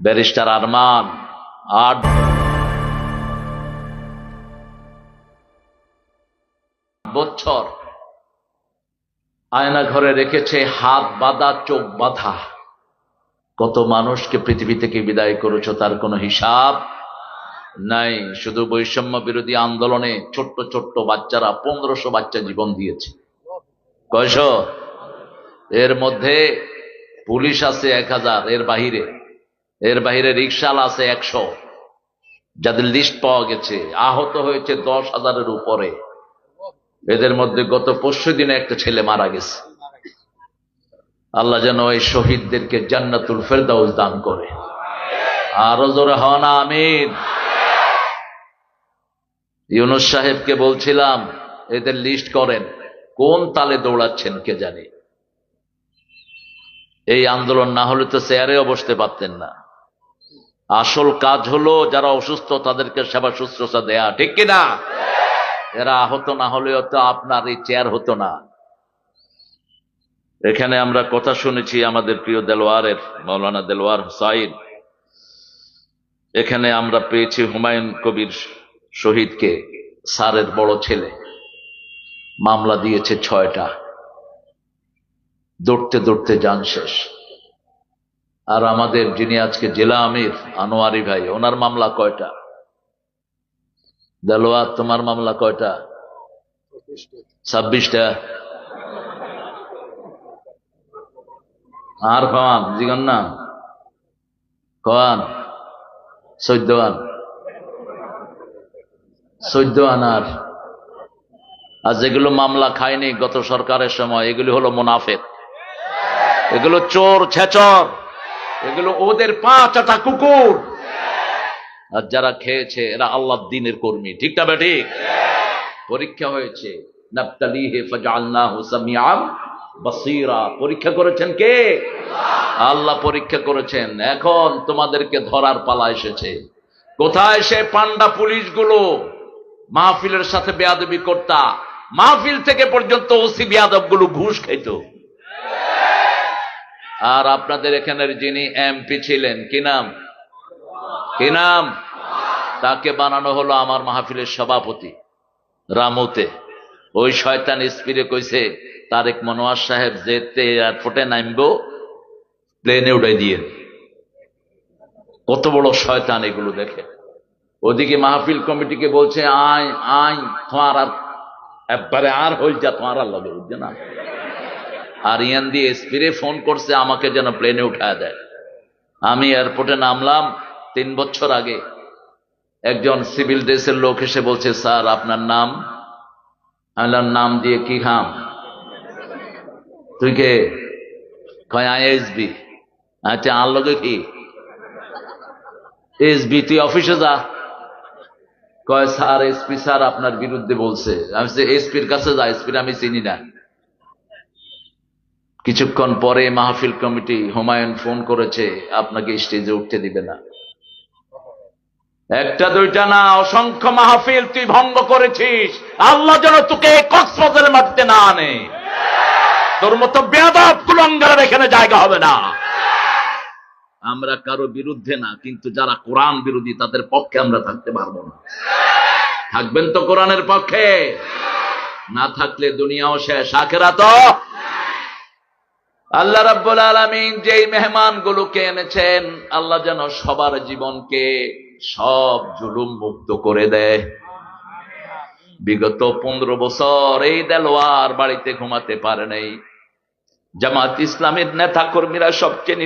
Barrister Arman 8 বছর আয়না ঘরে রেখেছে, হাত বাঁধা চোখ বাঁধা। কত মানুষকে পৃথিবী থেকে বিদায় করেছো তার কোনো হিসাব নাই। শুধু বৈষম্য বিরোধী আন্দোলনে ছোট্ট ছোট্ট বাচ্চারা 1500 বাচ্চা জীবন দিয়েছে। কয়শো? এর মধ্যে পুলিশ আছে 1000, এর বাহিরে রিকশাওয়ালা আছে 100, যাদের লিস্ট পাওয়া গেছে। আহত হয়েছে 10,000-এর উপরে। এদের মধ্যে গত পরশু দিনে একটা ছেলে মারা গেছে। আল্লাহ যেন এই শহীদদেরকে জান্নাতুল ফেরদাউস দান করে। আরো জোরে হন আমিন। ইউনূস সাহেবকে বলছিলাম এদের লিস্ট করেন, কোন তালে দৌড়াচ্ছেন কে জানে। এই আন্দোলন না হলে তো চেয়ারেও বসতে পারতেন না। আসল কাজ হলো যারা অসুস্থ তাদেরকে সেবা শুশ্রূষা দেয়া, ঠিক কিনা? এরা আহত না হলেও তো আপনার এই চেয়ার হতো না। এখানে আমরা কথা শুনেছি আমাদের প্রিয় দেলোয়ারের, মৌলানা দেলোয়ার হুসাইন। এখানে আমরা পেয়েছি হুমায়ুন কবির শহীদকে, স্যারের বড় ছেলে, মামলা দিয়েছে 6টা। দৌড়তে দৌড়তে যান শেষ। আর আমাদের যিনি আজকে জেলা আমির আনোয়ারি ভাই, ওনার মামলা কয়টা? দেলোয়ার তোমার মামলা কয়টা? 26টা। আর খান জিগান না খান 14 আন আর যেগুলো মামলা খায়নি গত সরকারের সময়, এগুলি হলো মুনাফিক, এগুলো চোর ছেচর, এগুলো ওদের 5 কুকুর। আর যারা খেয়েছে এরা আল্লাহর দ্বীনের কর্মী, ঠিক না ঠিক? পরীক্ষা হয়েছে, নাবতালিহি ফাজআলনাহু সামিআন বাসীরা। পরীক্ষা করেছেন কে? আল্লাহ পরীক্ষা করেছেন। এখন তোমাদেরকে ধরার পালা এসেছে। কোথায় সে পান্ডা পুলিশগুলো মাহফিলের সাথে বেয়াদবি করতা? মাহফিল থেকে পর্যন্ত ওসি বেয়াদবগুলো ঘুষ খাইত। আর আপনাদের এখানের যিনি এমপি ছিলেন, কি নাম, তাকে বানানো হলো আমার মাহফিলের সভাপতি রামুতে। ওই শয়তান স্পিরে কইছে তারেক মনোয়ার সাহেব যেতে এয়ারপোর্টে নামবো, প্লেনে উড়াই দিয়ে। কত বড় শয়তান এগুলো দেখে। ওদিকে মাহফিল কমিটিকে বলছে আই তোমার আর একবারে আর হইল যা, তোমার আর লাগে, বুঝছে না? আর ইয়ান দিয়ে স্পিরে ফোন করছে আমাকে যেন প্লেনে উঠায় দেয়। আমি এয়ারপোর্টে নামলাম 3 বছর আগে। একজন সিভিল ড্রেসের লোক এসে বলছে, স্যার আপনার নাম? আমি নাম দিয়ে কি খাম? তুই কে? কয় আইএসবি। আচ্ছা আর লগে কি? এসবি, তুই অফিসে যা। কয় স্যার এসপি স্যার আপনার বিরুদ্ধে বলছে। আমি এসপির কাছে যা, এসপির আমি চিনি না। কিছুক্ষণ পরে মাহফিল কমিটি হুমায়ুন ফোন করেছে আপনাকে স্টেজে উঠতে দিবে না। 1টা 2টা না, অসংখ্য মাহফিল তুই ভঙ্গ করেছিস। আল্লাহ যেন তোকে কক্সবাজারের মাটিতে না আনে। তোর মতো বেয়াদব কুলাঙ্গারের এখানে জায়গা হবে না। আমরা কারো বিরুদ্ধে না, কিন্তু যারা কোরআন বিরোধী তাদের পক্ষে আমরা থাকতে পারবো না। থাকবেন তো কোরআনের পক্ষে? না থাকলে দুনিয়াও শেষ, আখিরাতও। আল্লাহ রাব্বুল আলামিন যেই মেহমানগুলোকে এনেছেন, আল্লাহ যেন সবার জীবনকে সব জুলুম মুক্ত করে দেয়। বিগত 15 বছর এই দেলোয়ার বাড়িতে ঘুমাতে পারে নাই। জামাত ইসলামের নেতা কর্মীরা সবচেয়ে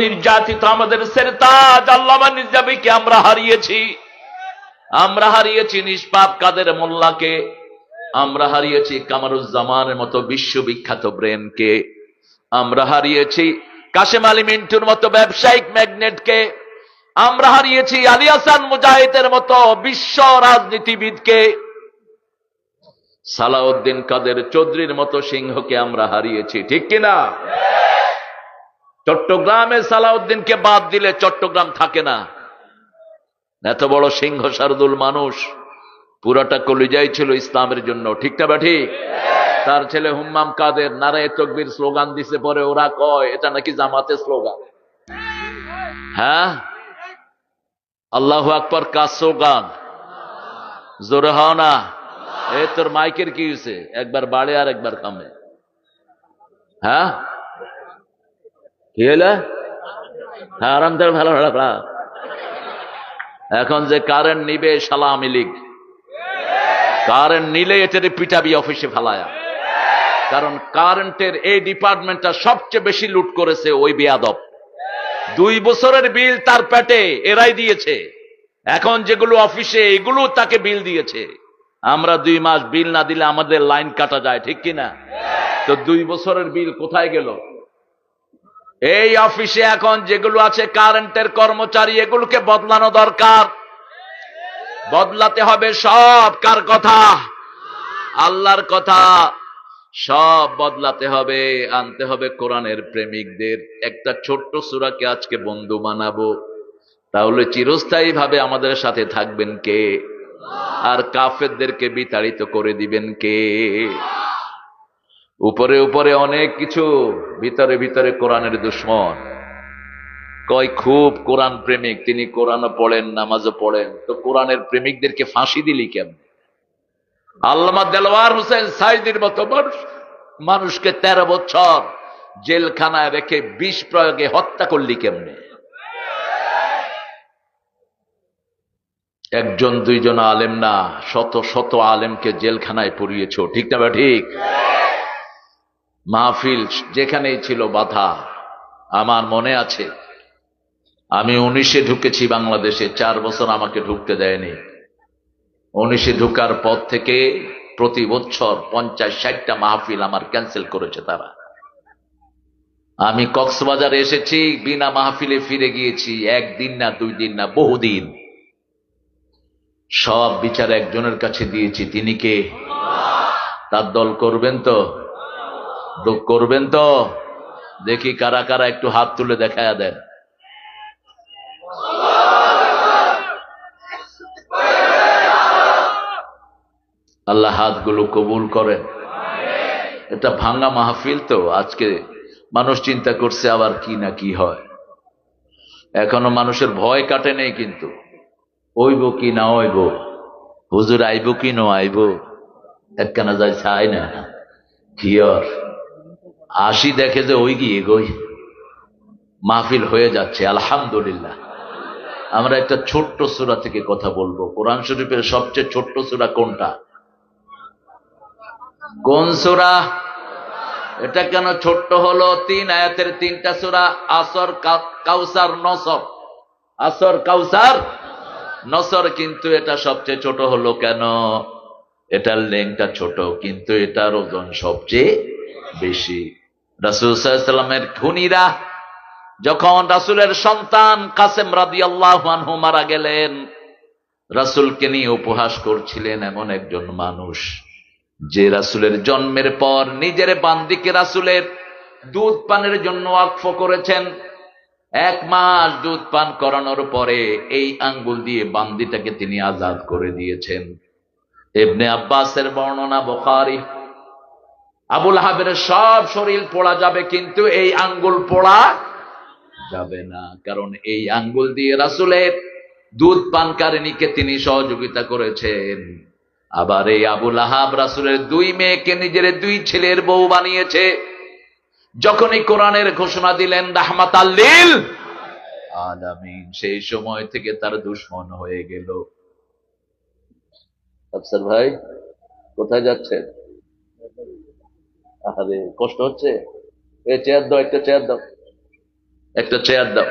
নির্যাতিত আমাদের সেরতাজ আল্লামা নিজামীকে আমরা হারিয়েছি নিষ্পাপ কাদের মোল্লাকে, আমরা হারিয়েছি কামারুজ্জামানের মতো বিশ্ববিখ্যাত ব্রেনকে, আমরা হারিয়েছি কাশেম আলী মিন্টুর মতো ব্যবসায়িক ম্যাগনেটকে, আমরা হারিয়েছি আলী হাসান মুজাহিদের মতো বিশ্ব রাজনীতিবিদকে, সালাউদ্দিন কাদের চৌধুরীর মতো সিংহকে আমরা হারিয়েছি, ঠিক কিনা? চট্টগ্রামে সালাউদ্দিনকে বাদ দিলে চট্টগ্রাম থাকে না। এত বড় সিংহ শারদুল মানুষ, পুরাটা কলিজাই ছিল ইসলামের জন্য, ঠিক না ঠিক? তার ছেলে হুম্মাম কাদের নারায়ে তাকবীর স্লোগান দিছে, পরে ওরা কয় এটা নাকি জামাতের স্লোগান। হ্যাঁ, আল্লাহু আকবার কার স্লোগান? জোরে হও না। এই তোর মাইকের কি হয়েছে? একবার বাড়ে আর একবার কমে। হ্যাঁ, কি হলো? হ্যাঁ, আরাম ধরে ভালো ভালো। এখন যে কারেন্ট নিবে শালা আওয়ামী লীগ, কারেন্ট নিলে এটারে পিটাবি অফিসে ফালায়া। কারণ কারেন্টের এই ডিপার্টমেন্টটা সবচেয়ে বেশি লুট করেছে ওই বেয়াদব। 2 বছরের বিল তার পেটে এরাই দিয়েছে। এখন যেগুলো অফিসে এগুলো তাকে বিল দিয়েছে। আমরা 2 মাস বিল না দিলে আমাদের লাইন কাটা যায়, ঠিক কিনা? তো 2 বছরের বিল কোথায় গেল? এই অফিসে এখন যেগুলো আছে কারেন্টের কর্মচারী, এগুলোকে বদলানো দরকার। বদলাতে হবে সব। কার কথা? আল্লাহর কথা। সব বদলাতে হবে, আনতে হবে কোরআনের প্রেমিকদের। একটা ছোট্ট সূরাকে আজকে বন্ধু বানাবো, তাহলে চিরস্থায়ী ভাবে আমাদের সাথে থাকবেন কে? আর কাফেরদেরকে বিতাড়িত করে দিবেন কে? উপরে উপরে অনেক কিছু, ভিতরে ভিতরে কোরআনের দুশ্মন। কয় খুব কোরআন প্রেমিক, তিনি কোরআনও পড়েন, নামাজও পড়েন, তো কোরআনের প্রেমিকদেরকে ফাঁসি দিলি কেমন? আল্লামা দেলোয়ার হোসেন সাইদির মতো মানুষকে 13 বছর জেলখানায় রেখে বিষ প্রয়োগে হত্যা করলি কেমনে? একজন দুইজন আলেম না, শত শত আলেমকে জেলখানায় পুরিয়েছ, ঠিক না? ঠিক। মাহফিল যেখানেই ছিল বাধা। আমার মনে আছে, আমি 19-এ ঢুকেছি বাংলাদেশে, 4 বছর আমাকে ঢুকতে দেয়নি। 19-এ ঢুকার পর থেকে প্রতি বছর 50-60টা মাহফিল আমার ক্যান্সেল করেছে তারা। আমি কক্সবাজারে এসেছি, বিনা মাহফিলে ফিরে গিয়েছি, 1 দিন না 2 দিন না, বহুদিন। সব বিচার একজনের কাছে দিয়েছি, তিনি কে? তার দল করবেন তো? করবেন তো? দেখি কারা কারা একটু হাত তুলে দেখায়া দেন। আল্লাহ হাতগুলো কবুল করেন। এটা ভাঙা মাহফিল তো, আজকে মানুষ চিন্তা করছে আবার কি না কি হয়। এখনো মানুষের ভয় কাটে নেই, কিন্তু ওইব কি না ওইব, হুজুর আইব কি না আইব, একখানা যায় চাই না কি আর আসি, দেখে যে ওই গিয়ে গই মাহফিল হয়ে যাচ্ছে। আলহামদুলিল্লাহ। আমরা একটা ছোট্ট সূরা থেকে কথা বলবো। কোরআন শরীফের সবচেয়ে ছোট্ট সূরা কোনটা? কোন সূরা? এটা কেন ছোট্ট হলো? 3 আয়াতের 3টা সূরা, আসর, কাউসার, নসর। আসর, কাউসার, নসর। কিন্তু এটা সবচেয়ে ছোট হলো কেন? এটার লেংটা ছোট, কিন্তু এটার ওজন সবচেয়ে বেশি। রাসূল সাল্লাল্লাহু আলাইহি ওয়াসাল্লামের খুনীরা যখন রাসূলের সন্তান কাসেম রাদিয়াল্লাহু আনহু মারা গেলেন, রাসূলকে নিয়ে উপহাস করছিলেন এমন একজন মানুষ, যে রাসূলের জন্মের পর নিজের বান্দিকে রাসূলের দুধ পানের জন্য ওয়াকফ করেছেন। 1 মাস দুধ পান করানোর পরে এই আঙ্গুল দিয়ে বান্দিটাকে তিনি আজাদ করে দিয়েছেন। ইবনে আব্বাসের বর্ণনা, বুখারী। আবুল আহাবের সব শরীর পোড়া যাবে, কিন্তু এই আঙ্গুল পোড়া যাবে না, কারণ এই আঙ্গুল দিয়ে রাসূলের দুধ পানকারিনীকে তিনি সহযোগিতা করেছেন। আবার এই আবুল আহাব রাসূলের 2 মেয়েকে নিজের 2 ছেলের বউ বানিয়েছে। যখনই কোরআনের ঘোষণা দিলেন রাহমাতাল লিল আলামিন, সেই সময় থেকে তার দুশমন হয়ে গেল। আফসার ভাই কোথায় যাচ্ছেন? আরে কষ্ট হচ্ছে? এই চেয়ার দাও, একটা চেয়ার দাও, একটা চেয়ার দাও।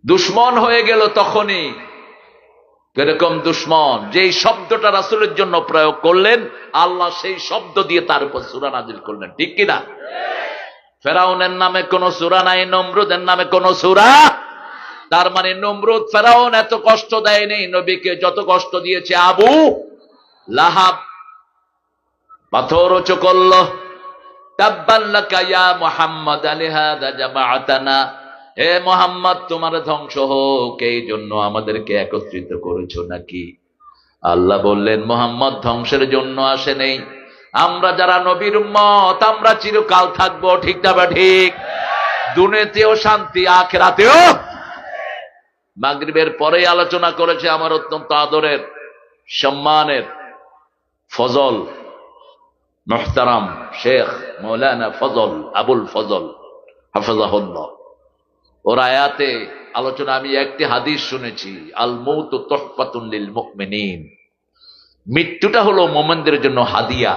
দুশমন হয়ে গেল তখনই। এরকম দুশমন, যেই শব্দটা রাসূলের জন্য প্রয়োগ করলেন, আল্লাহ সেই শব্দ দিয়ে তার উপর সূরা নাজিল করলেন, ঠিক কিনা? ফেরাউনের নামে কোন সূরা নাই, নমরুদের নামে কোন সূরা। তার মানে নমরুদ, ফেরাউন এত কষ্ট দেয়নি নবীকে যত কষ্ট দিয়েছে আবু লাহাব। পাথর উঁচু করল, তাব্বান লাকা ইয়া মুহাম্মদ আলিহাযা জামাআতানা, হে মুহাম্মদ তোমার ধ্বংস হোক, এই জন্য আমাদেরকে একত্রিত করেছো নাকি? আল্লাহ বললেন, মুহাম্মদ ধ্বংসের জন্য আসে নেই, আমরা যারা নবীর উম্মত আমরা চিরকাল থাকবো। ঠিক না বা ঠিক? দুনিয়াতেও শান্তি, আখিরাতেও। মাগরিবের পরেই আলোচনা করেছে আমার অত্যন্ত আদরের সম্মানের ফজল মুহতারাম শেখ মৌলানা ফজল আবুল ফজল হাফিজাহুল্লাহ। ওর আয়াতে আলোচনা আমি একটি হাদিস শুনেছি, আল মৌতু তুহফাতুন লিল মুমিনিন, মৃত্যুটা হলো মুমিনদের জন্য হাদিয়া।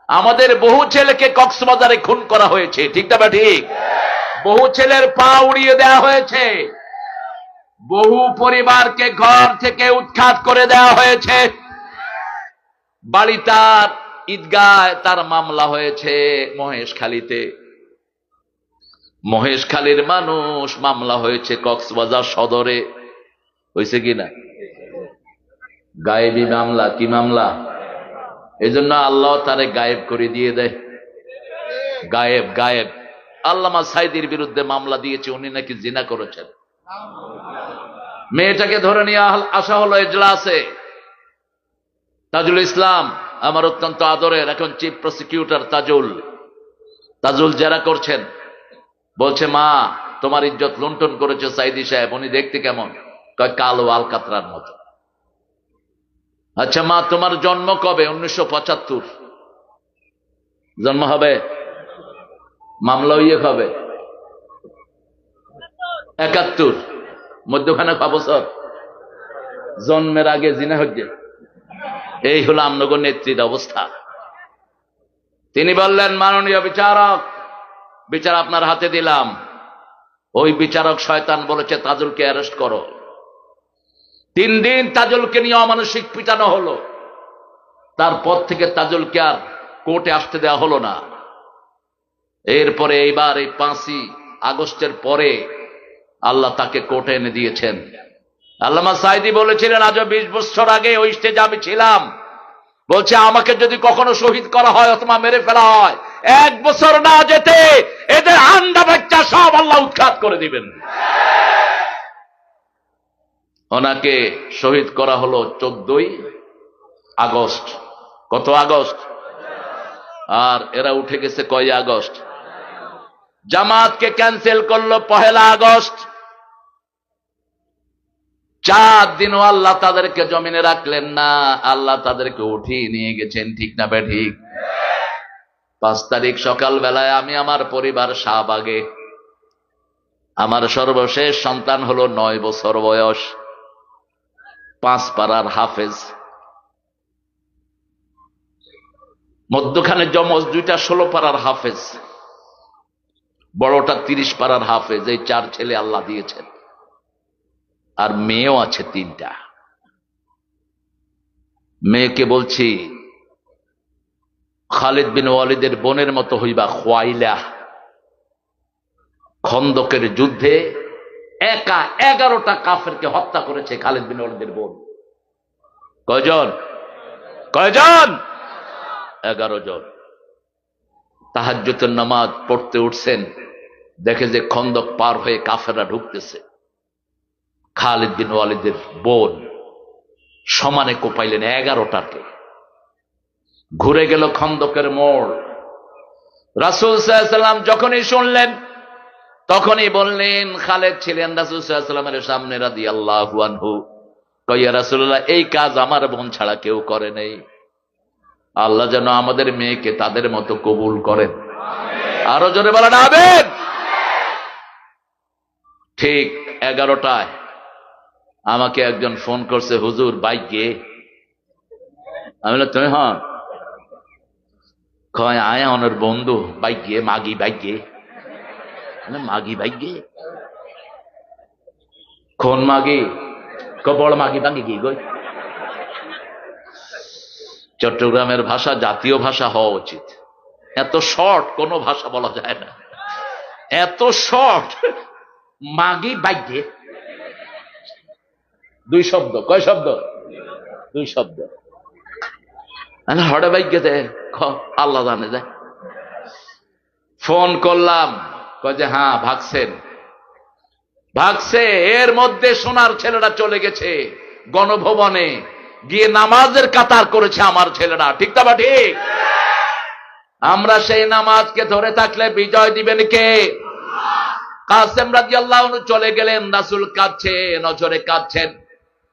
আমাদের বহু ছেলেকে কক্সবাজারে খুন করা হয়েছে, ঠিক না বা ঠিক? বহু ছেলের পা উড়িয়ে দেওয়া হয়েছে, বহু পরিবারকে ঘর থেকে উৎখাত করে দেওয়া হয়েছে। বাড়ি তার ঈদগায় তার মামলা হয়েছে মহেশখালীতে, মহেশখালীর মানুষ মামলা হয়েছে কক্সবাজার সদরে। হয়েছে কিনা? গায়েবী মামলা। কি মামলা? এই জন্য আল্লাহ তারে গায়েব করে দিয়ে দেয়। গায়েব গায়েব। আল্লামা সাইদির বিরুদ্ধে মামলা দিয়েছে, উনি নাকি জিনা করেছেন। মেয়েটাকে ধরে নিয়ে আসা হলো এজলাসে। তাজুল ইসলাম আমার অত্যন্ত আদরের এখন চিফ প্রসিকিউটর তাজুল জেরা করছেন। বলছে, মা তোমার ইজ্জত লুণ্ঠন করেছে সাইদি সাহেব। উনি দেখতে কেমন? কয় কালো আলকাতরার মতো। আচ্ছা মা তোমার জন্ম কবে? 1975 জন্ম হবে। মামলা ইয়ে হবে 71, মধ্যখানে ক বছর? জন্মের আগে জিনা হচ্ছে। এই হলো আমনগর নেত্রীর অবস্থা। তিনি বললেন, মাননীয় বিচারক, বিচার আপনার হাতে দিলাম। ওই বিচারক শয়তান বলেছে তাজুলকে অ্যারেস্ট করো। 3 দিন তাজুলকে নিয়ে অমানসিক পিটানো হলো। তারপর থেকে তাজুলকে আর কোর্টে আসতে দেওয়া হলো না। এরপরে এইবার এই 5ই আগস্টের পরে আল্লাহ তাকে কোর্টে এনে দিয়েছেন। আল্লামা সাইদি বলেছিলেন, আজ 20 বছর আগে ওই স্টেজে আমি ছিলাম। বলছে, আমাকে যদি কখনো শহীদ করা হয় অথবা মেরে ফেলা হয়, 1 বছর না যেতে এদের আন্ডা বাচ্চা সব আল্লাহ উৎখাত করে দিবেন। ওনাকে শহীদ করা হলো 14ই আগস্ট। কত আগস্ট? আর এরা উঠে গেছে কয় আগস্ট? জামাতকে ক্যান্সেল করলো 1 আগস্ট। 4 দিনও আল্লাহ তাদেরকে জমিনে রাখলেন না, আল্লাহ তাদেরকে উঠিয়ে নিয়ে গেছেন। ঠিক না বে ঠিক? 5 তারিখ সকাল বেলায় আমি আমার পরিবার শাহবাগে, আমার সর্বশেষ সন্তান হলো 9 বছর বয়স, 5 পারার হাফেজ। মধ্যখানে যমজ 2টা 16 পারার হাফেজ, বড়টা 30 পারার হাফেজ। এই 4 ছেলে আল্লাহ দিয়েছেন। আর মেয়েও আছে 3টা। মেয়েকে বলছি, খালিদ বিন ওয়ালিদের বোনের মতো হইবা খোয়াইলা। খন্দকের যুদ্ধে একা 11টা কাফেরকে হত্যা করেছে খালিদ বিন ওয়ালিদের বোন। কয়জন? 11 জন। তাহাজ্জুদের নামাজ পড়তে উঠছেন, দেখে যে খন্দক পার হয়ে কাফেররা ঢুকতেছে। খালিদ বিন ওয়ালিদের বোন সমানে কোপাইলেন 11টাকে। ঘুরে গেল খন্দকের মোড়। রাসূল সাল্লাল্লাহু আলাইহি ওয়াসাল্লাম যখনই শুনলেন তখনই বললেন, খালেদ ছিলেন রাসূল সাল্লাল্লাহু আলাইহি ওয়াসাল্লামের সামনে রাদিয়াল্লাহু আনহু। কয়, ইয়া রাসূলুল্লাহ, এই কাজ আমার বোন ছাড়া কেউ করে নাই। আল্লাহ যেন আমাদের মেয়েকে তাদের মতো কবুল করেন। আরো জোরে বলেন আমিন। ঠিক 11টায় আমাকে একজন ফোন করছে, হুজুর বাইক গিয়ে। আমি বললাম, তুমি? হ্যাঁ। কয়, আয়া ওনার বন্ধু বাইক গিয়ে, মাগি বাইক গিয়ে। মাগি বাইক গিয়ে কোন মাগি? বড় মাগি ভাঙ্গি গিয়ে গই। চট্টগ্রামের ভাষা জাতীয় ভাষা হওয়া উচিত। এত শর্ট কোন ভাষা বলা যায় না, এত শর্ট। মাগি বাইকে 2 শব্দ। কয় শব্দ? 2 শব্দ। হঠাৎ বাইকে দেয়, আল্লাহ জানে যায়। ফোন করলাম, কয় যে হ্যাঁ ভাগছে। এর মধ্যে সোনার ছেলেরা চলে গেছে গণভবনে, গিয়ে নামাজের কাতার করেছে আমার ছেলেরা, ঠিক না ঠিক? আমরা সেই নামাজকে ধরে থাকলে বিজয় দিবেন কে? কাসেম রাদিয়াল্লাহু আনহু চলে গেলেন, রাসূল কাঁদছেন, নজরে কাঁদছেন,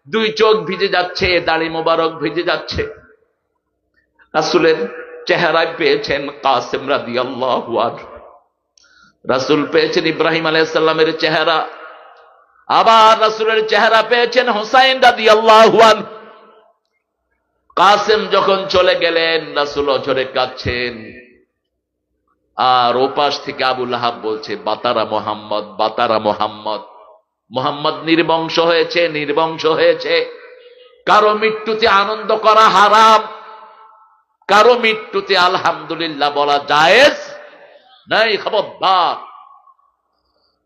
দুই চোখ ভিজে যাচ্ছে, দাড়ি মোবারক ভিজে যাচ্ছে। রাসূলের চেহারায় পেয়েছেন কাসেম রাদিয়াল্লাহু আনহু, রাসূল পেয়েছেন ইব্রাহিম আলাইহিস সালামের চেহারা, আবার রাসূলের চেহারা পেয়েছেন হুসাইন রাদিয়াল্লাহু আনহু। কাসেম যখন চলে গেলেন, রাসূল অঝরে কাঁদছেন, আর ওপাশ থেকে আবু লাহাব বলছে, বাতারা মোহাম্মদ, বাতারা মোহাম্মদ, মোহাম্মদ নির্বংশ হয়েছে, নির্বংশ হয়েছে। কারো মৃত্যুতে আনন্দ করা হারাম, কারো মৃত্যুতে আলহামদুলিল্লাহ বলা জায়েজ নাই, খবরদার।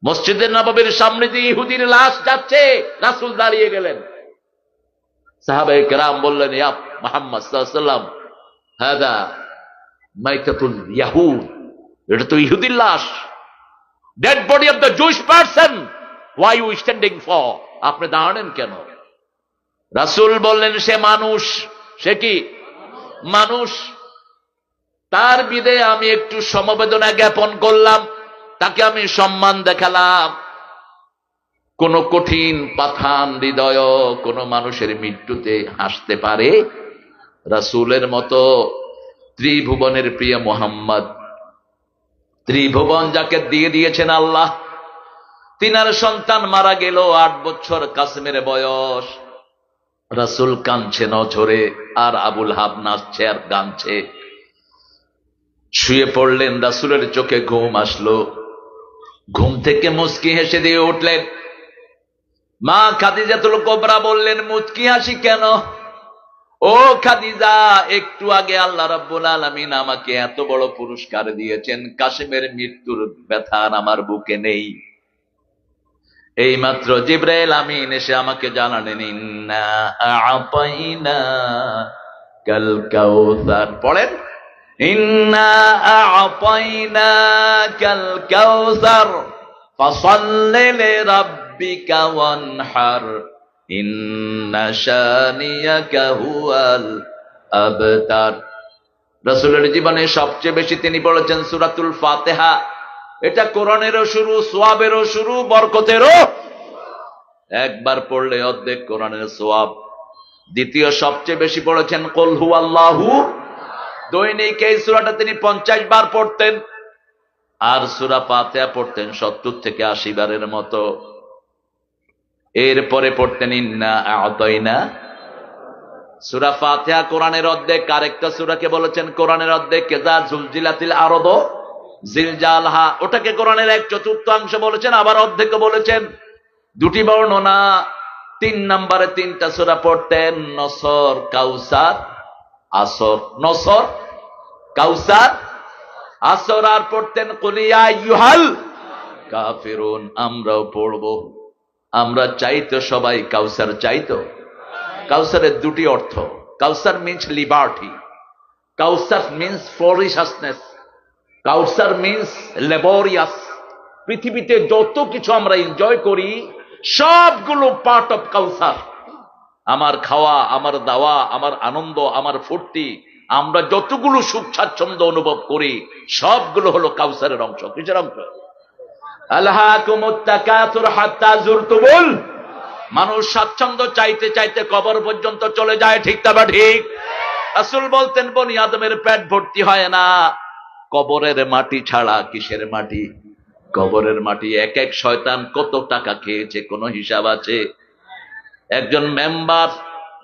মসজিদে নববীর সামনে দিয়ে ইহুদির লাশ যাচ্ছে, রাসূল দাঁড়িয়ে গেলেন। সাহাবায়ে কেরাম বললেন, ইয়া মুহাম্মদ সাল্লাল্লাহু আলাইহি ওয়াসাল্লাম, হাদা মাইতাতুল ইয়াহুদ, এটা তো ইহুদির লাশ, dead body of the Jewish person, why you standing for, আপনি দাঁড়ালেন কেন? রাসূল বললেন, সে মানুষ। সে কি মানুষ? তার বিদে আমি একটু সমবেদনা জ্ঞাপন করলাম, তাকে আমি সম্মান দেখালাম। কোন কঠিন পাথান হৃদয় কোন মানুষের মৃত্যুতে হাসতে পারে? রাসূলের মতো ত্রিভুবনের প্রিয় মুহাম্মদ, ত্রিভুবন যাকে দিয়ে দিয়েছেন আল্লাহ, তিনার সন্তান মারা গেল, 8 বছর কাসেমের বয়স। রাসূল কাঁদছেন অঝরে, আর আবুল হাব নাচছে আর গানছে। শুয়ে পড়লেন, রাসূলের চোখে ঘুম আসলো, ঘুম থেকে মুচকি হেসে দিয়ে উঠলেন। মা খাদিজাতুল কুবরা বললেন, মুচকি হাসি কেন? ও খাদিজা, একটু আগে আল্লাহ রাব্বুল আলামিন আমাকে এত বড় পুরস্কার দিয়েছেন, কাসেমের মৃত্যুর ব্যথা আমার বুকে নেই। এইমাত্র জিবরাইল আমিন এসে আমাকে জানালেন, ইন্না আ'তাইনা কাল কাউসার। পড়েন, ইন্না আ'তাইনা কাল কাউসার ফাসাল্লি লিরাব্বিকা ওয়ানহার ইন্না শানিয়াকা হুয়াল আবতার। রাসূলের জীবনে সবচেয়ে বেশি তিনি পড়েছেন সূরাতুল ফাতিহা। এটা কোরআনেরও শুরু, সওয়াবেরও শুরু, বরকতেরও। একবার পড়লে অর্ধেক কোরআনের সওয়াব। দ্বিতীয় সবচেয়ে বেশি পড়েছেন কুল হুয়াল্লাহু। দৈনিক এই সূরাটা তিনি 50 বার পড়তেন, আর সূরা ফাতিহা পড়তেন 70 থেকে 80 বারের মতো। এরপরে পড়তেন ইন্না আ'তাইনা। সূরা ফাতিহা কোরআনের অর্ধেক। আরেকটা সূরাকে বলেছেন কোরআনের অর্ধেক, ইযা জুলজিলাতিল আরদু জিলজালহা, ওটাকে কোরআনের 1/4 বলেছেন, আবার অর্ধেক বলেছেন। দুটি বর্ণনা। 3 নম্বরে 3টা সূরা পড়তেন, নসর, কাউসার, আসর। নসর, কাউসার, আসর। আর পড়তেন কুল ইয়া আইয়ুহাল কাফিরুন। আমরাও পড়বো। আমরা চাইতো সবাই কাউসার চাইতো। কাউসারের দুটি অর্থ। কাউসার মিন্স লিবার্টি, কাউসার মিন্স ফ্লোরিশাসনেস, কাউসার মিন্স লেবোরিয়াস। পৃথিবীতে যত কিছু আমরা এনজয় করি সবগুলো পার্ট অফ কাউসার। আমার খাওয়া, আমার দাওয়া, আমার আনন্দ, আমার ফুর্তি, আমরা যতগুলো সুখ স্বাচ্ছন্দ্য অনুভব করি সবগুলো হলো কাউসারের অংশ। কিসের অংশ? আলহাকুমুত তাকাসুর হাত্তা যুরতুমুল। মানুষ স্বাচ্ছন্দ্য চাইতে চাইতে কবর পর্যন্ত চলে যায়, ঠিক না ঠিক? রাসূল বলতেন, বনি আদমের পেট ভর্তি হয় না কবরের মাটি ছাড়া। কিসের মাটি? কবরের মাটি। এক এক শয়তান কত টাকা খেয়েছে কোনো হিসাব আছে? একজন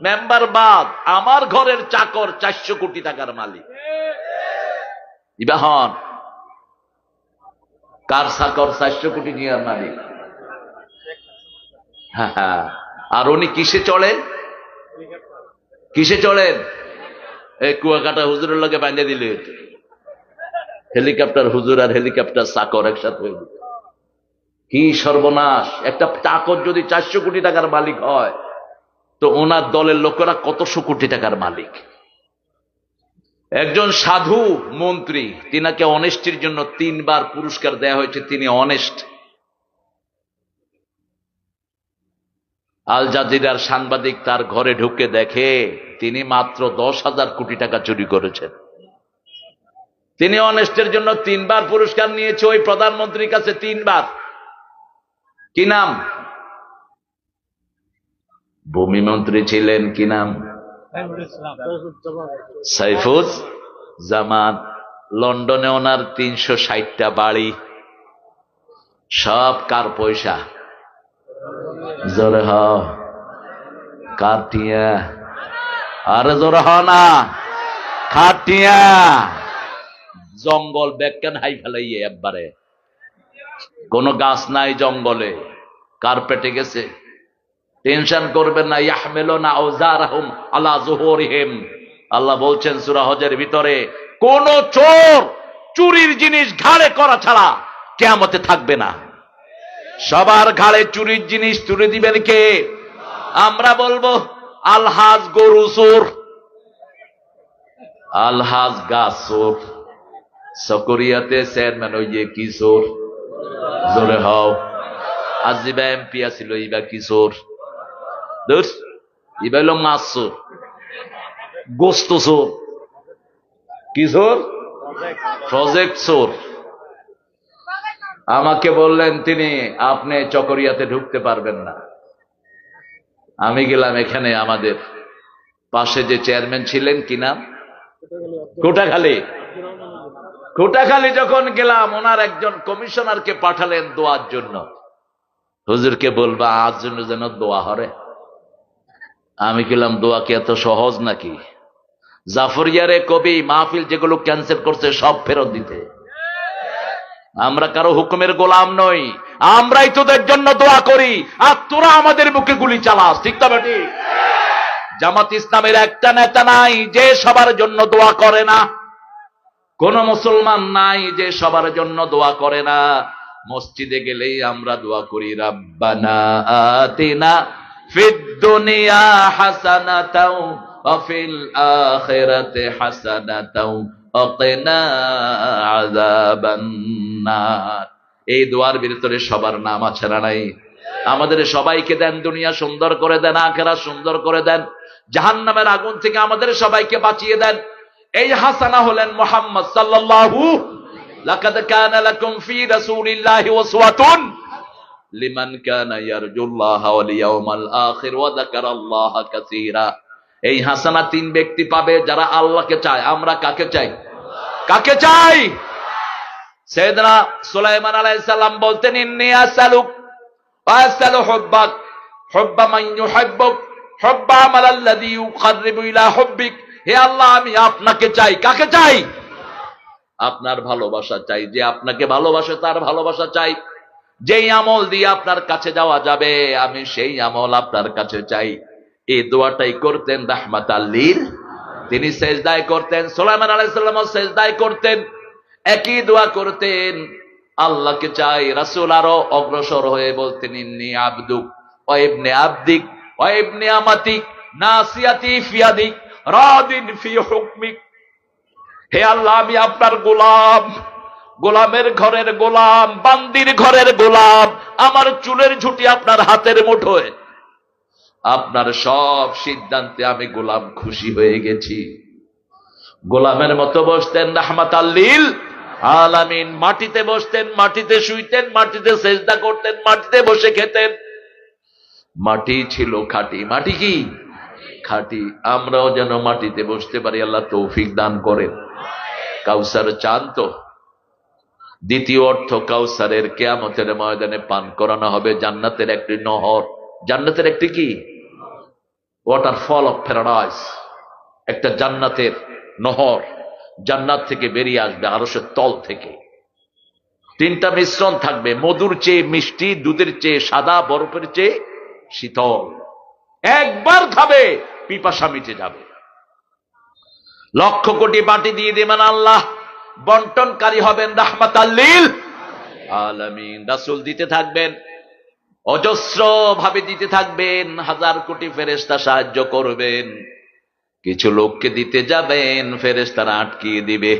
মেম্বার বাদ আমার ঘরের চাকর 400 কোটি টাকার মালিক। ইবাহন কার চাকর 400 কোটি টাকার মালিক? হ্যাঁ, আর উনি কিসে চলেন? কিসে চলেন? এই কুয়াকাটা হুজুরের লগে বাঁধে দিলে হেলিকপ্টার হুজুর আর হেলিকপ্টার চাকর একসাথে হয়ে গেল। কি সর্বনাশ! একটা চাকর যদি 400 কোটি টাকার মালিক হয়, তো ওনার দলের লোকেরা কতশো কোটি টাকার মালিক। একজন সাধু মন্ত্রী, তিনাকে অনেস্টির জন্য 3 বার পুরস্কার দেয়া হয়েছে। তিনি অনেস্ট। আল জাজিরার সাংবাদিক তার ঘরে ঢুকে দেখে তিনি মাত্র 10,000 কোটি টাকা চুরি করেছেন। তিনি অনেস্টের জন্য 3বার পুরস্কার নিয়েছে ওই প্রধানমন্ত্রীর কাছে, 3বার। কি নাম? ভূমিমন্ত্রী ছিলেন, কি নাম? সাইফুজ জামান। লন্ডনে ওনার 360টা বাড়ি। সব কার পয়সা? জোরে হ, কার টিয়া? আরে জোরে হ না, খাটিয়া। জঙ্গল বেকান হাই ফেলাইয়ে একবারে, কোন গাছ নাই জঙ্গলে, কার্পেটে গেছে। টেনশন করবেন না। ইয়াহমিলুনা আওজারহুম আলা যুহুরিহিম, আল্লাহ বলছেন সূরা হজের ভিতরে, কোন চোর চুরির জিনিস ঘাড়ে করা ছাড়া কিয়ামতে থাকবে না। সবার ঘাড়ে চুরির জিনিস তুলে দিবেন কে? আমরা বলবো আলহাজ গরু চোর, আলহাজ গাছ চোর। সকরিয়াতে চেয়ারম্যান ওই যে কি চোর? জোরে হও। আজিবা এমপি আছিল, ইবা কি চোর? ইবা হলো মাছ চোর, গোস্ত চোর। কি চোর? প্রজেক্ট চোর। আমাকে বললেন তিনি, আপনি চকরিয়াতে ঢুকতে পারবেন না। আমি গেলাম এখানে, আমাদের পাশে যে চেয়ারম্যান ছিলেন, কি নাম? কোটাখালী। কোটাখালী যখন গেলাম, ওনার একজন কমিশনারকে পাঠালেন দোয়ার জন্য। হুজুরকে বলবা আজ জন্য যেন দোয়া হরে। আমি গেলাম, দোয়া কি এত সহজ নাকি? জাফরিয়ারে কবি মাহফিল যেগুলো ক্যান্সেল করছে সব ফেরত দিতে। আমরা কারো হুকুমের গোলাম নই, আমরাই তোদের জন্য দোয়া করি, আর তোরা আমাদের মুখে গুলি চালাস। ঠিক তো বেটি? জামাত ইসলামের একটা নেতা নাই যে সবার জন্য দোয়া করে না। কোন মুসলমান নাই যে সবার জন্য দোয়া করে না। মসজিদে গেলেই আমরা দোয়া করি, রাব্বানা আতিনা ফিদ দুনিয়া হাসানাতাও ওয়া ফিল আখিরাতি হাসানাতাও ওয়া কিনা আযাবান নার। এই দোয়ার ভিতরে সবার নাম আছে না নাই? আমাদের সবাইকে দেন দুনিয়া সুন্দর করে দেন, আখিরাত সুন্দর করে দেন, জাহান্নামের আগুন থেকে আমাদের সবাইকে বাঁচিয়ে দেন। এই হাসানা হলেন মুহাম্মদ সাল্লাল্লাহু, লাকাদ কানা লাকুম ফি রাসূলিল্লাহি উসওয়াতুন লিমান কানা ইয়ারজুল্লাহা ওয়াল ইয়াউমাল আখির ওয়া যাকারাল্লাহা কাসীরা। এই হাসানা 3 ব্যক্তি পাবে যারা আল্লাহকে চায়। আমরা কাকে চাই? কাকে চাই? সাইয়েদনা সুলাইমান আলাইহিস সালাম বলতেন, ইন্নী আসআলুক ওয়া আসআলু হুব্বাক হুব্বা মান ইউহিব্বুক হুব্বা আমালাল্লাযী ইউকাররিবু ইলা হুব্বিক। হে আল্লাহ, আমি আপনাকে চাই। কাকে চাই? আপনার ভালোবাসা চাই। যে আপনাকে ভালোবাসে তার ভালোবাসা চাই। যেই আমল দিয়ে আপনার কাছে যাওয়া যাবে, আমি সেই আমল আপনার কাছে চাই। এই দোয়াটাই করতেন রাহমাতাল লিল। তিনি সেজদায় করতেন, সুলাইমান আলাইহিস সালাম সেজদায় করতেন, একই দোয়া করতেন। আল্লাহকে চাই। রাসূল আরো অগ্রসর হয়ে বলতেন, ইন্নী আবদুক ওয়া ইবনে আবদিক ওয়া ইবনে আমাতিক নাসিয়াতি ফিয়াদিক রাদিন ফি হুকমিক। হে আল্লাহ, আমি আপনার গোলাম, গোলামের ঘরের গোলাম, বান্দির ঘরের গোলাম। আমার চুলের ঝুঁটি আপনার হাতের মুঠোয়। আপনার সব সিদ্ধান্তে আমি গোলাম, খুশি হয়ে গেছি। গোলামের মতো বসতেন রাহমাতাল লিল আলামিন। মাটিতে বসতেন, মাটিতে শুইতেন, মাটিতে সেজদা করতেন, মাটিতে বসে খেতেন। মাটি ছিল খাঁটি। মাটি কি? খাঁটি। আমরাও যেন মাটিতে বসতে পারি, আল্লাহ তৌফিক দান করেন। কাউসার চান তো? দ্বিতীয় অর্থ কাউসারের, কিয়ামতের ময়দানে পান করানো হবে জান্নাতের একটি নহর। জান্নাতের একটি কি? Waterfall of paradise. একটা জান্নাতের নহর জান্নাত থেকে বেরিয়ে আসবে, আরশের তল থেকে। 3টা মিশ্রণ থাকবে, মধুর চেয়ে মিষ্টি, দুধের চেয়ে সাদা, বরফের চেয়ে শীতল। একবার খাবে পিপাসা মিটে যাবে। লক্ষ কোটি বাটি দিয়ে দেবেন আল্লাহ। বন্টনকারী হবেন রাহমাতাল লিল আলামিন। রাসূল দিতে থাকবেন, অজস্র ভাবে দিতে থাকবেন। 1000 কোটি ফেরেশতা সাহায্য করবেন। কিছু লোককে দিতে যাবেন, ফেরেশতারা আটকিয়ে দিবে।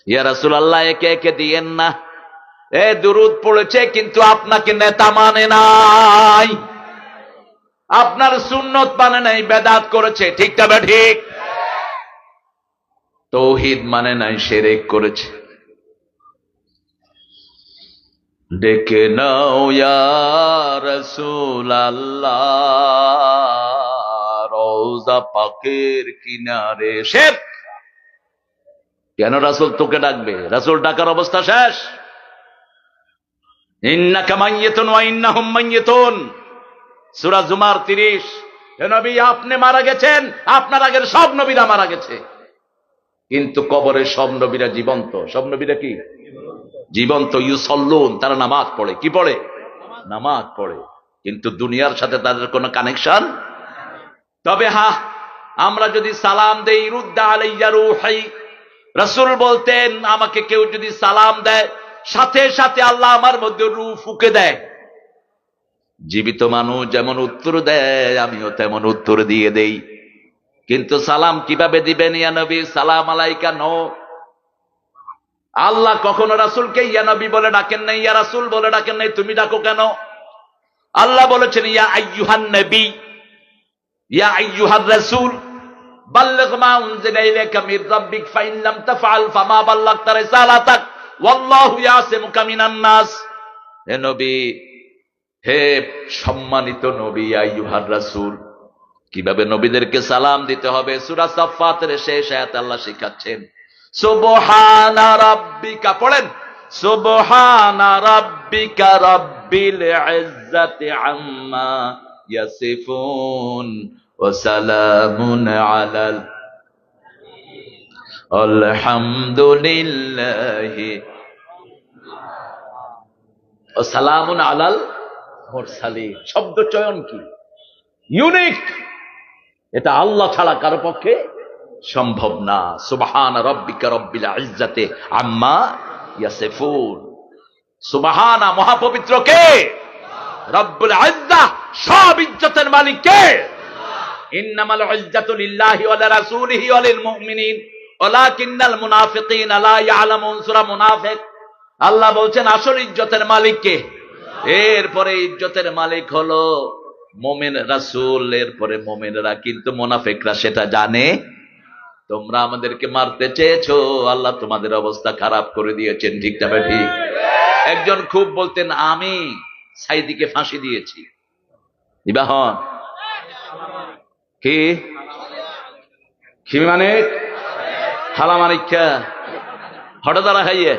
ইয়া রাসূলুল্লাহ, একে একে দিয়েন না। এ দুরূদ পড়েছে কিন্তু আপনাকে নেতা মানে নাই। আপনার সুন্নত মানে নাই, বেদাত করেছে। ঠিক তবে ঠিক। তৌহিদ মানে নাই, শিরক করেছে। ডেকে নাও ইয়া রাসূলুল্লাহ, রওজা পাকের কিনারে। শের কেন রাসূল তোকে ডাকবে? রাসূল ডাকার অবস্থা শেষ। ইন্নাকা মাইয়িতুন ওয়া ইন্নাহুম মাইয়িতুন, সূরা জুমার 30। হে নবী, আপনি মারা গেছেন, আপনার আগের সব নবীরা মারা গেছে, কিন্তু কবরে সব নবীরা জীবন্ত। সব নবীরা কি জীবন্ত? ইউসাল্লুন, তারা নামাজ পড়ে। কি পড়ে? নামাজ পড়ে, কিন্তু দুনিয়ার সাথে তাদের কোনো কানেকশন। তবে হ্যাঁ, আমরা যদি সালাম দেই, রুদ্দা আলাইয়া রূহি, রাসূল বলতেন আমাকে কেউ যদি সালাম দেয়, সাথে সাথে আল্লাহ আমার মধ্যে রূহ ফুঁকে দেয়। জীবিত মানুষ যেমন উত্তর দেয়, আমিও তেমন উত্তর দিয়ে দেই। কিন্তু সালাম কিভাবে দিবেন? ইয়া নবী সালাম আলাইকা নো। আল্লাহ কখনো রাসূলকে ইয়া নবী বলে ডাকেন নাই, ইয়া রাসূল বলে ডাকেন নাই। তুমি ডাকো কেন? আল্লাহ বলেছেন ইয়া আইয়ুহান নবী, ইয়া আইয়ুহার রাসূল, বাল্লিগ মা উনজিলা ইলাইকা মির রাব্বিক ফাইন লাম তাফআল ফামা বাল্লাগতা রিসালাতাক ওয়াল্লাহু ইয়াসিমুকা মিনান নাস। হে নবী, হে সম্মানিত নবী, আইয়ুহার রাসূল, কিভাবে নবীদেরকে সালাম দিতে হবে সূরা সাফফাতের শেষ আয়াতে আল্লাহ শিখাচ্ছেন সুবহানা রাব্বিকা। পড়েন, সুবহানা রাব্বিকা রাব্বিল ইজ্জাতি আম্মা ইয়াসিফুন ওয়া সালামুন আলাল আলহামদুলিল্লাহি ওয়া সালামুন আলাল মুরসালিন। শব্দ চয়ন কি ইউনিক! এটা আল্লাহ ছাড়া কারো পক্ষে সম্ভব না। সুবহান রাব্বিকা রব্বিল ইজ্জাতি আম্মা ইয়াসিফুন। সুবহানা, মহাপবিত্র কে? রব্বুল ইজ্জাহ, সব ইজ্জতের মালিক কে? ইন্নামাল ইজ্জাতু লিল্লাহি ওয়া লিরাসূলিহি ওয়া লিল মুমিনিন ওয়ালাকিন্নাল মুনাফিকিনা লা ইয়ালামুন। সূরা মুনাফিক। আল্লাহ বলছেন আসল ইজ্জতের মালিক কে? এরপরে ইজ্জতের মালিক হলো মুমিন, রাসূল, এরপরে মুমিনরা, কিন্তু মুনাফিকরা সেটা জানে। তোমরা আমাদেরকে মারতে চেয়েছো, আল্লাহ তোমাদের অবস্থা খারাপ করে দিয়েছেন। ঠিক না ঠিক? একজন খুব বলতেন আমি সাইদিকে ফাঁসি দিয়েছি। দিবা হন কি কি মানে খালা মানিকা হঠাৎ খাইয়ে